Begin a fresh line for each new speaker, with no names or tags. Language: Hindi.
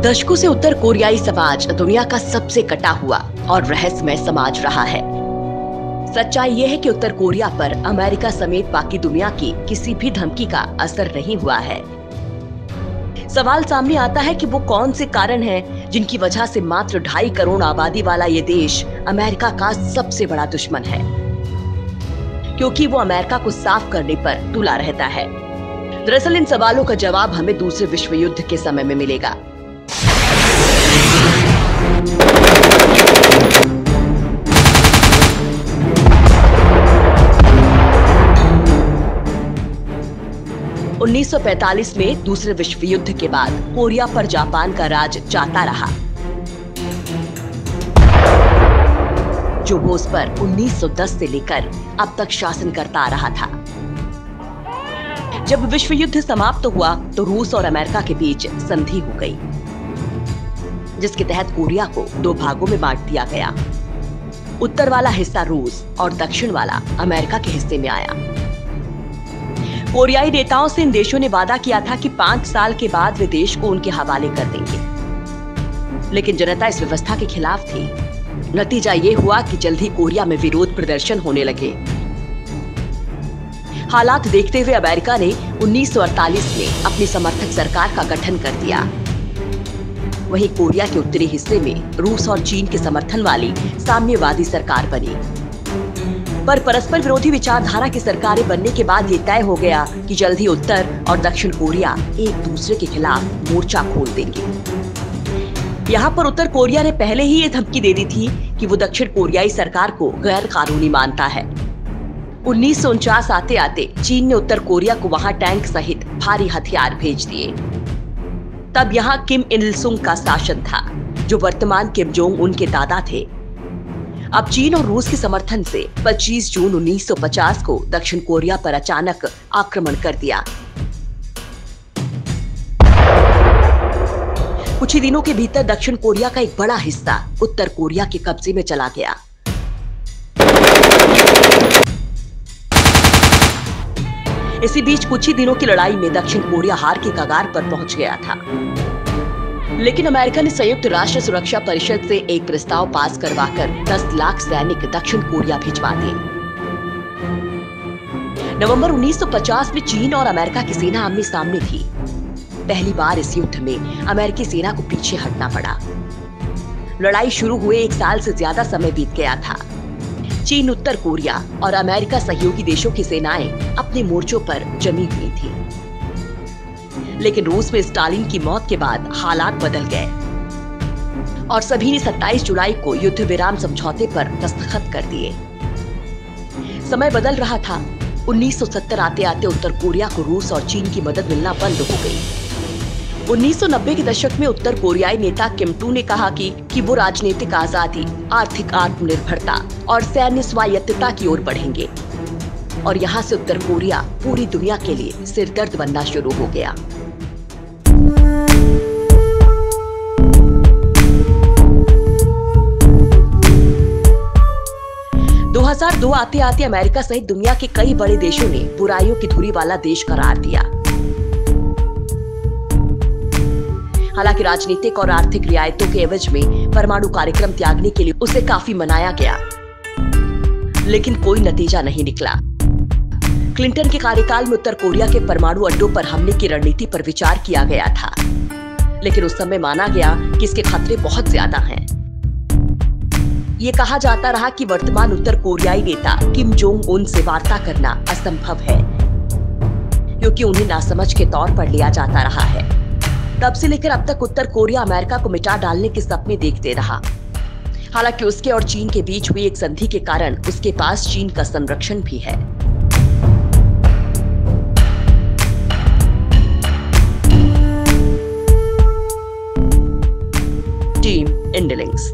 दशकों से उत्तर कोरियाई समाज दुनिया का सबसे कटा हुआ और रहस्यमय समाज रहा है। सच्चाई यह है कि उत्तर कोरिया पर अमेरिका समेत बाकी दुनिया की किसी भी धमकी का असर नहीं हुआ है। सवाल सामने आता है कि वो कौन से कारण हैं जिनकी वजह से मात्र 2.5 करोड़ आबादी वाला ये देश अमेरिका का सबसे बड़ा दुश्मन है, क्योंकि वो अमेरिका को साफ करने पर तुला रहता है। दरअसल इन सवालों का जवाब हमें दूसरे विश्व युद्ध के समय में मिलेगा। (1945) में दूसरे विश्व युद्ध के बाद कोरिया पर जापान का राज जाता रहा, जो वो उस पर 1910 से लेकर अब तक शासन करता आ रहा था। जब विश्व युद्ध समाप्त हुआ तो रूस और अमेरिका के बीच संधि हो गई, जिसके तहत कोरिया को 2 भागों में बांट दिया गया। उत्तर वाला हिस्सा रूस और दक्षिण वाला अमेरिका के हिस्से में आया। कोरियाई नेताओं से इन देशों ने वादा किया था कि 5 साल के बाद वे देश को उनके हवाले कर देंगे, लेकिन जनता इस व्यवस्था के खिलाफ थी। नतीजा ये हुआ कि जल्द ही कोरिया में विरोध प्रदर्शन होने लगे। हालात देखते हुए अमेरिका ने 1948 में अपनी समर्थक सरकार का गठन कर दिया। वहीं कोरिया के उत्तरी हिस्से में रूस और चीन के समर्थन वाली साम्यवादी सरकार बनी। पर परस्पर विरोधी विचारधारा की सरकारें बनने के बाद ये तय हो गया कि जल्द ही उत्तर और दक्षिण कोरिया एक दूसरे के खिलाफ मोर्चा खोल देंगे। यहाँ पर उत्तर कोरिया ने पहले ही ये धमकी दे दी थी कि वो दक्षिण कोरियाई सरकार को गैर कानूनी मानता है। 1949 आते आते चीन ने उत्तर कोरिया को वहाँ टैंक सहित भारी हथियार भेज दिए। तब यहाँ किम इल सुंग का शासन था, जो वर्तमान किम जोंग उन के दादा थे। अब चीन और रूस के समर्थन से 25 जून 1950 को दक्षिण कोरिया पर अचानक आक्रमण कर दिया। कुछ ही दिनों के भीतर दक्षिण कोरिया का एक बड़ा हिस्सा उत्तर कोरिया के कब्जे में चला गया। इसी बीच कुछ ही दिनों की लड़ाई में दक्षिण कोरिया हार के कगार पर पहुंच गया था। लेकिन अमेरिका ने संयुक्त राष्ट्र सुरक्षा परिषद से एक प्रस्ताव पास करवाकर 10 लाख सैनिक दक्षिण कोरिया भिजवा दिए। नवंबर 1950 में चीन और अमेरिका की सेना आमने सामने थी। पहली बार इस युद्ध में अमेरिकी सेना को पीछे हटना पड़ा। लड़ाई शुरू हुए 1 साल से ज्यादा समय बीत गया था। चीन, उत्तर कोरिया और अमेरिका सहयोगी देशों की सेनाएं अपने मोर्चों पर जमी हुई थी। लेकिन रूस में स्टालिन की मौत के बाद हालात बदल गए और सभी ने 27 जुलाई को युद्ध विराम समझौते पर दस्तखत कर दिए। समय बदल रहा था। 1970 आते आते उत्तर कोरिया को रूस और चीन की मदद मिलना बंद हो गई। 1990 के दशक में उत्तर कोरियाई नेता किम टू ने कहा कि वो राजनीतिक आजादी, आर्थिक आत्मनिर्भरता और सैन्य स्वायत्तता की ओर बढ़ेंगे। और यहाँ से उत्तर कोरिया पूरी दुनिया के लिए सिरदर्द बनना शुरू हो गया। 2002 आते आते अमेरिका सहित दुनिया के कई बड़े देशों ने बुराइयों की धुरी वाला देश करार दिया। हालांकि राजनीतिक और आर्थिक रियायतों के एवज में परमाणु कार्यक्रम त्यागने के लिए उसे काफी मनाया गया, लेकिन कोई नतीजा नहीं निकला। क्लिंटन के कार्यकाल में उत्तर कोरिया के परमाणु अड्डों पर हमले की रणनीति पर विचार किया गया था, लेकिन उस समय माना गया कि इसके खतरे बहुत ज्यादा हैं। ये कहा जाता रहा कि वर्तमान उत्तर कोरियाई नेता किम जोंग उन से वार्ता करना असंभव है, क्योंकि उन्हें नासमझ के तौर पर लिया जाता रहा है। तब से लेकर अब तक उत्तर कोरिया अमेरिका को मिटा डालने के सपने देखते रहा। हालांकि उसके और चीन के बीच हुई एक संधि के कारण उसके पास चीन का संरक्षण भी है। टीम इंडिलिंग्स।